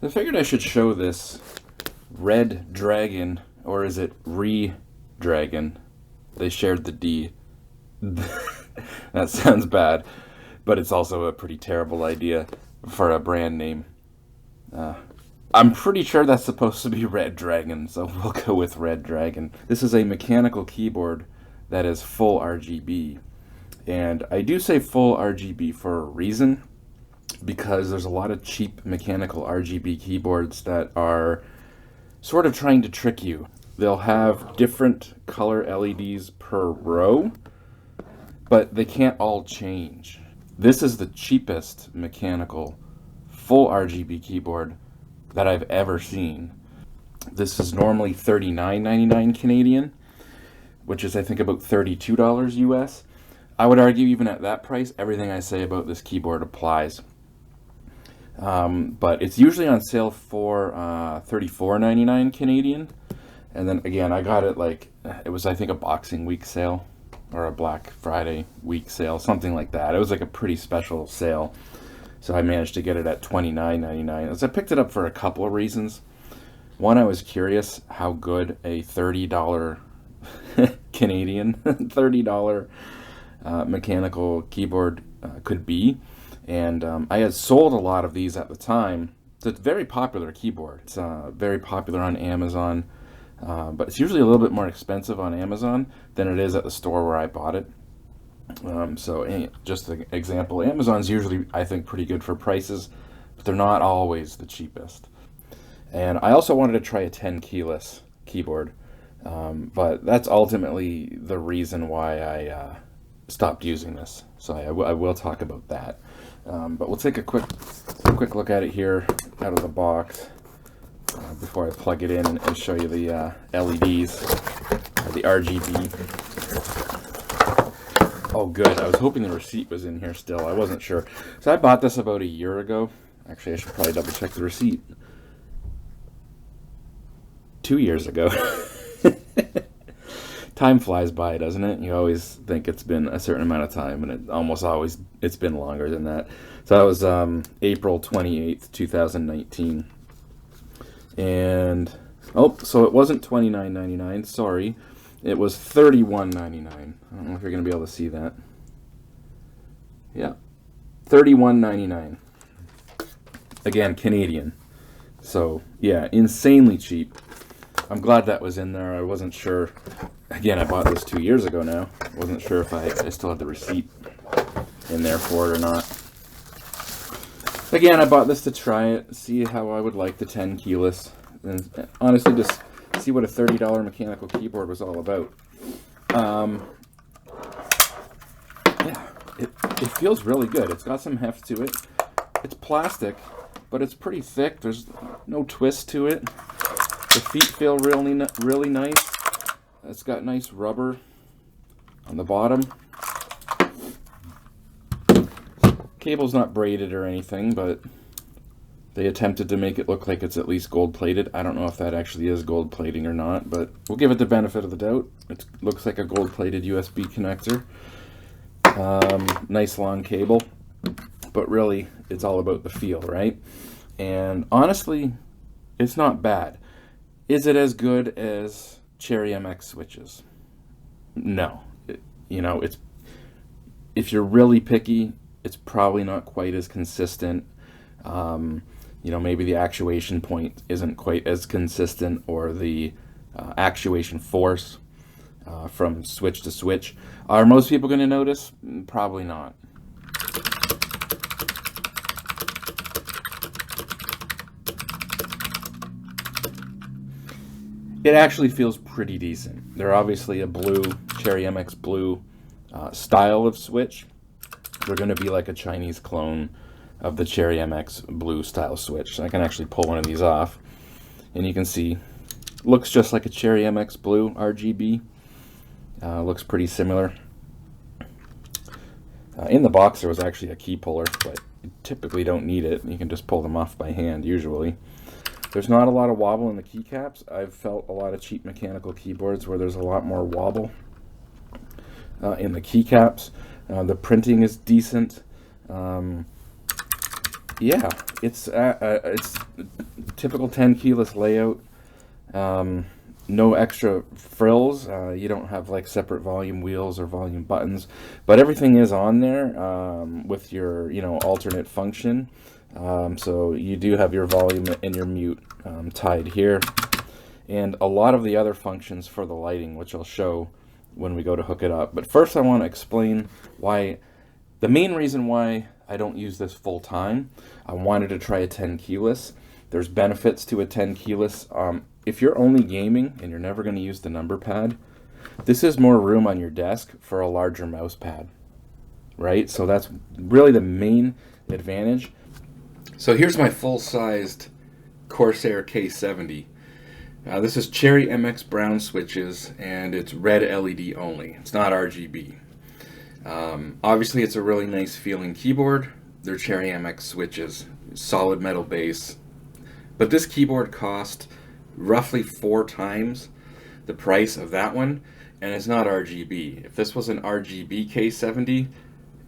I figured I should show this Redragon, or is it Redragon? They shared the D. That sounds bad, but it's also a pretty terrible idea for a brand name. I'm pretty sure that's supposed to be Redragon, so we'll go with Redragon. This is a mechanical keyboard that is full RGB. And I do say full RGB for a reason, because there's a lot of cheap mechanical RGB keyboards that are sort of trying to trick you. They'll have different color LEDs per row, but they can't all change. This is the cheapest mechanical full RGB keyboard that I've ever seen. This is normally $39.99 Canadian, which is I think about $32 US. I would argue even at that price, everything I say about this keyboard applies. But it's usually on sale for $34.99 Canadian. And then again, I got it like, it was I think a Boxing Week sale or a Black Friday week sale, something like that. It was like a pretty special sale. So I managed to get it at $29.99. As I picked it up for a couple of reasons. One, I was curious how good a $30 Canadian, $30 mechanical keyboard could be. And I had sold a lot of these at the time. So it's a very popular keyboard. It's very popular on Amazon, but it's usually a little bit more expensive on Amazon than it is at the store where I bought it. So just an example, Amazon's usually, I think, pretty good for prices, but they're not always the cheapest. And I also wanted to try a 10 keyless keyboard, but that's ultimately the reason why I stopped using this. So I will talk about that. But we'll take a quick look at it here out of the box before I plug it in and show you the LEDs, or the RGB. Oh good, I was hoping the receipt was in here still. I wasn't sure. So I bought this about a year ago. Actually, I should probably double check the receipt. 2 years ago. Time flies by, doesn't it? You always think it's been a certain amount of time, and it almost always, it's been longer than that. So that was April 28th, 2019. And, oh, so it wasn't $29.99, sorry. It was $31.99. I don't know if you're going to be able to see that. Yeah, $31.99. Again, Canadian. So, yeah, insanely cheap. I'm glad that was in there. I wasn't sure. Again, I bought this 2 years ago now. I wasn't sure if I still had the receipt in there for it or not. Again, I bought this to try it, see how I would like the 10 keyless, and honestly just see what a $30 mechanical keyboard was all about. Yeah, it feels really good. It's got some heft to it. It's plastic, but it's pretty thick. There's no twist to it. The feet feel really nice. It's got nice rubber on the bottom. Cable's not braided or anything, but they attempted to make it look like it's at least gold plated. I don't know if that actually is gold plating or not, but we'll give it the benefit of the doubt. It looks like a gold plated USB connector. Nice long cable, but really it's all about the feel, right? And honestly, it's not bad. Is it as good as Cherry MX switches? No. It's, if you're really picky, it's probably not quite as consistent. Maybe the actuation point isn't quite as consistent, or the actuation force from switch to switch. Are most people going to notice? Probably not. It actually feels pretty decent. They're obviously a blue, Cherry MX blue style of switch. They're going to be like a Chinese clone of the Cherry MX blue style switch. So I can actually pull one of these off, and you can see, looks just like a Cherry MX blue RGB. Looks pretty similar. In the box there was actually a key puller, but you typically don't need it. You can just pull them off by hand usually. There's not a lot of wobble in the keycaps. I've felt a lot of cheap mechanical keyboards where there's a lot more wobble in the keycaps. The printing is decent. yeah, it's typical 10 keyless layout. No extra frills. You don't have like separate volume wheels or volume buttons, but everything is on there with your alternate function. So you do have your volume and your mute tied here, and a lot of the other functions for the lighting, which I'll show when we go to hook it up. But first I want to explain the main reason why I don't use this full time. I wanted to try a 10 keyless. There's benefits to a 10 keyless. If you're only gaming and you're never going to use the number pad, this is more room on your desk for a larger mouse pad, right? So that's really the main advantage. So here's my full-sized Corsair K70. This is Cherry MX brown switches, and it's red LED only. It's not RGB. Obviously, it's a really nice feeling keyboard. They're Cherry MX switches, solid metal base. But this keyboard cost roughly 4 times the price of that one, and it's not RGB. If this was an RGB K70,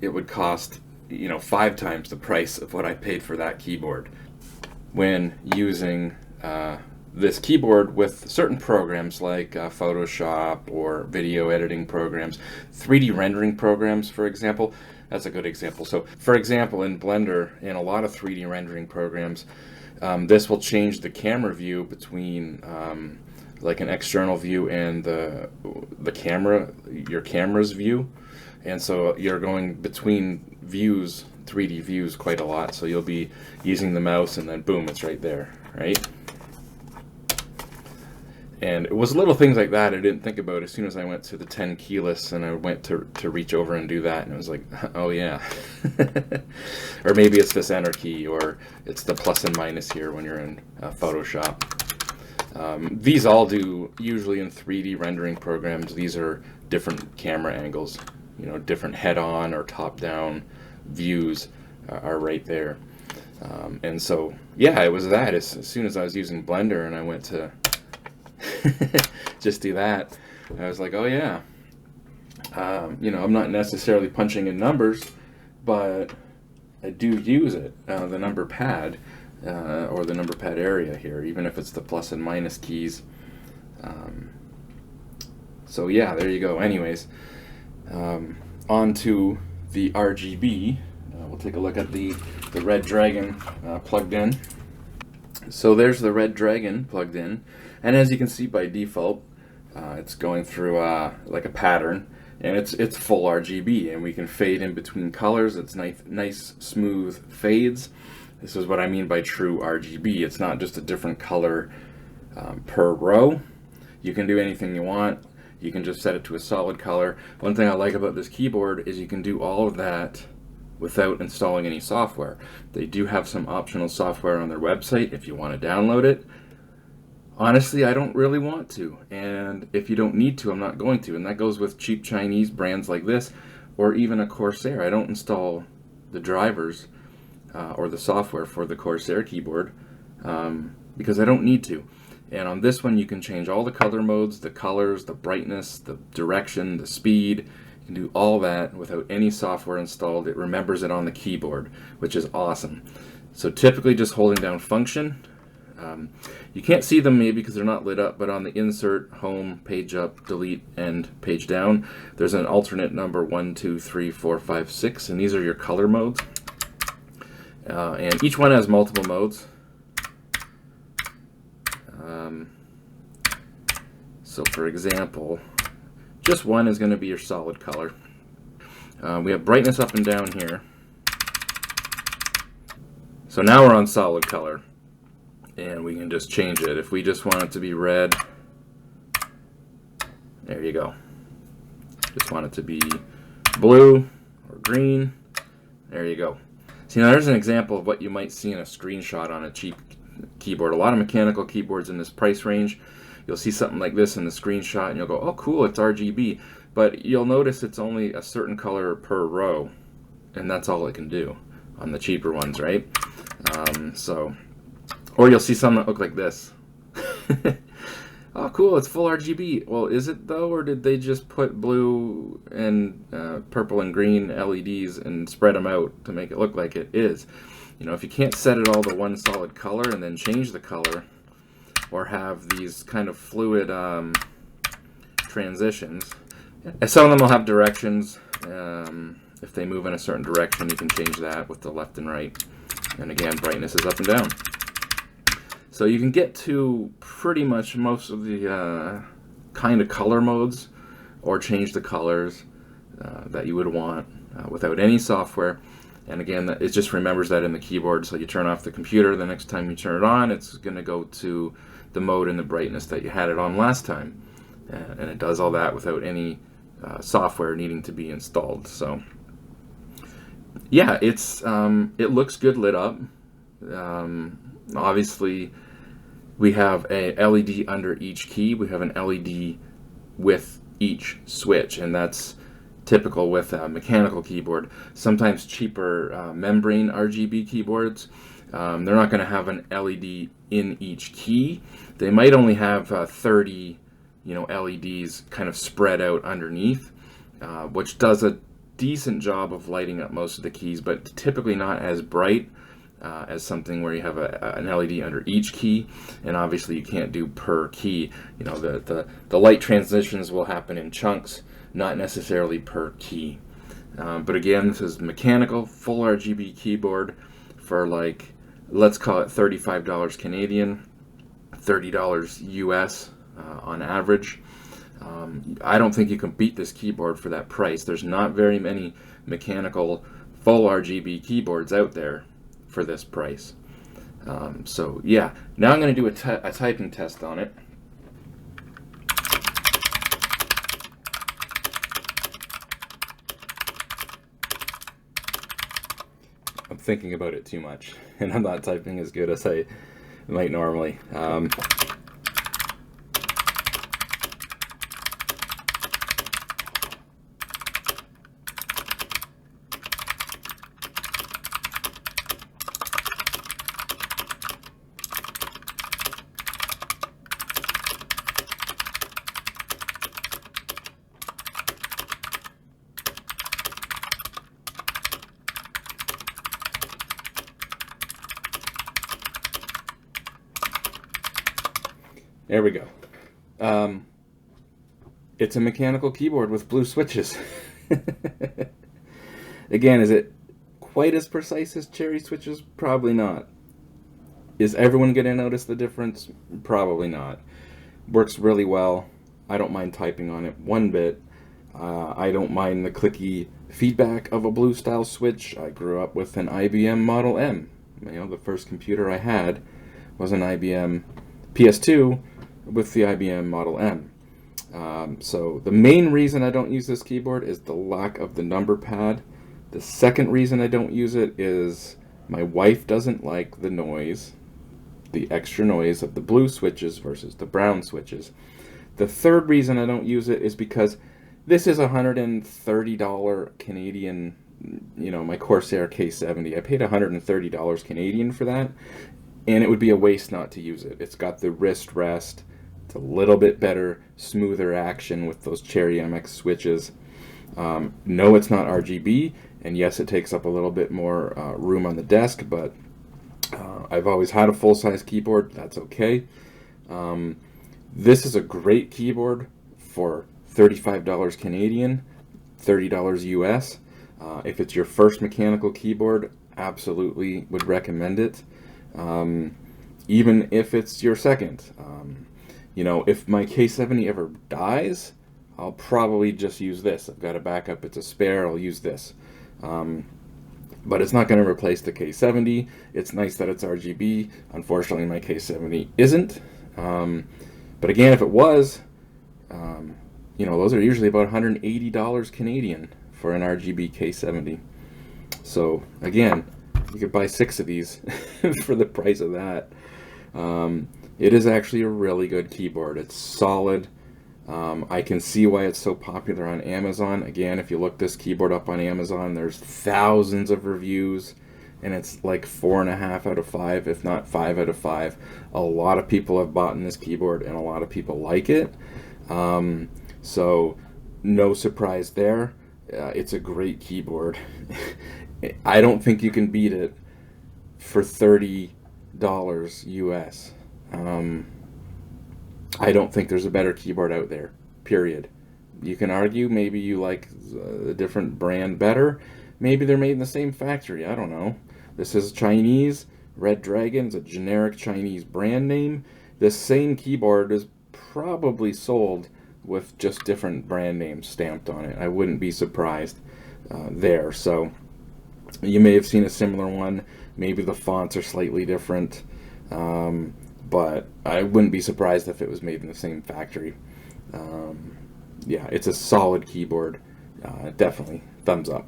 it would cost 5 times the price of what I paid for that keyboard. When using this keyboard with certain programs like Photoshop or video editing programs, 3D rendering programs, for example, that's a good example. So, for example, in Blender, in a lot of 3D rendering programs, this will change the camera view between like an external view and the camera, your camera's view, and so you're going between views, 3D views, quite a lot. So you'll be using the mouse, and then boom, it's right there, right? And it was little things like that I didn't think about as soon as I went to the 10 keyless, and I went to reach over and do that, and it was like, oh yeah. Or maybe it's this enter key, or it's the plus and minus here when you're in Photoshop. These all do, usually in 3D rendering programs, these are different camera angles, different head-on or top-down views are right there. And so, yeah, it was that. As soon as I was using Blender and I went to just do that, I was like, oh yeah. I'm not necessarily punching in numbers, but I do use it, the number pad, or the number pad area here, even if it's the plus and minus keys. So yeah, there you go. Anyways, on to the RGB. We'll take a look at the Redragon plugged in. So there's the Redragon plugged in, and as you can see by default, it's going through like a pattern, and it's full RGB, and we can fade in between colors. It's nice smooth fades. This is what I mean by true RGB. It's not just a different color per row. You can do anything you want. You can just set it to a solid color. One thing I like about this keyboard is you can do all of that without installing any software. They do have some optional software on their website if you want to download it. Honestly, I don't really want to, and if you don't need to, I'm not going to, and that goes with cheap Chinese brands like this, or even a Corsair. I don't install the drivers or the software for the Corsair keyboard because I don't need to. And on this one, you can change all the color modes, the colors, the brightness, the direction, the speed. You can do all that without any software installed. It remembers it on the keyboard, which is awesome. So typically just holding down function. You can't see them maybe because they're not lit up, but on the insert, home, page up, delete, and page down, there's an alternate number 1, 2, 3, 4, 5, 6, and these are your color modes. And each one has multiple modes. So for example, just one is going to be your solid color. We have brightness up and down here. So now we're on solid color, and we can just change it. If we just want it to be red, there you go. Just want it to be blue or green, there you go. See, now there's an example of what you might see in a screenshot on a cheap keyboard. A lot of mechanical keyboards in this price range, you'll see something like this in the screenshot and you'll go, oh cool, it's RGB, but you'll notice it's only a certain color per row, and that's all it can do on the cheaper ones, right? Or you'll see some that look like this. Oh cool, it's full RGB. Well, is it though, or did they just put blue and purple and green LEDs and spread them out to make it look like it is? You know, if you can't set it all to one solid color and then change the color, or have these kind of fluid transitions, and some of them will have directions. If they move in a certain direction, you can change that with the left and right. And again, brightness is up and down. So you can get to pretty much most of the kind of color modes, or change the colors that you would want without any software. And again, it just remembers that in the keyboard, so you turn off the computer, the next time you turn it on, it's going to go to the mode and the brightness that you had it on last time. And it does all that without any software needing to be installed. So yeah, it looks good lit up. Obviously, we have a LED under each key. We have an LED with each switch, and that's typical with a mechanical keyboard. Sometimes cheaper membrane RGB keyboards, they're not going to have an LED in each key. They might only have 30, LEDs kind of spread out underneath, which does a decent job of lighting up most of the keys, but typically not as bright as something where you have an LED under each key. And obviously you can't do per key. The light transitions will happen in chunks, not necessarily per key. But again, this is mechanical, full RGB keyboard for, like, let's call it $35 Canadian, $30 US on average. I don't think you can beat this keyboard for that price. There's not very many mechanical full RGB keyboards out there for this price. So yeah, now I'm going to do a typing test on it. I'm thinking about it too much, and I'm not typing as good as I might normally. There we go. It's a mechanical keyboard with blue switches. Again, is it quite as precise as cherry switches? Probably not. Is everyone going to notice the difference? Probably not. Works really well. I don't mind typing on it one bit. I don't mind the clicky feedback of a blue style switch. I grew up with an IBM Model M. The first computer I had was an IBM PS2 with the IBM Model M. So the main reason I don't use this keyboard is the lack of the number pad. The second reason I don't use it is my wife doesn't like the noise, the extra noise of the blue switches versus the brown switches. The third reason I don't use it is because this is $130 Canadian, my Corsair K70. I paid $130 Canadian for that, and it would be a waste not to use it. It's got the wrist rest. It's a little bit better, smoother action with those Cherry MX switches. No, it's not RGB, and yes, it takes up a little bit more room on the desk, but I've always had a full-size keyboard. That's okay. This is a great keyboard for $35 Canadian, $30 US. If it's your first mechanical keyboard, absolutely would recommend it. Even if it's your second. If my K70 ever dies, I'll probably just use this. I've got a backup, it's a spare, I'll use this. But it's not going to replace the K70. It's nice that it's RGB. Unfortunately, my K70 isn't. But again, if it was, those are usually about $180 Canadian for an RGB K70. So again, you could buy 6 of these for the price of that. It is actually a really good keyboard. It's solid. I can see why it's so popular on Amazon. Again, if you look this keyboard up on Amazon, there's thousands of reviews, and it's like 4.5 out of 5, if not 5 out of 5. A lot of people have bought this keyboard, and a lot of people like it. So no surprise there. It's a great keyboard. I don't think you can beat it for $30 US. I don't think there's a better keyboard out there, period. You can argue maybe you like a different brand better. Maybe they're made in the same factory. I don't know. This is Chinese. Redragon's a generic Chinese brand name. This same keyboard is probably sold with just different brand names stamped on it. I wouldn't be surprised there. So you may have seen a similar one. Maybe the fonts are slightly different. But I wouldn't be surprised if it was made in the same factory. Yeah, it's a solid keyboard. Definitely thumbs up.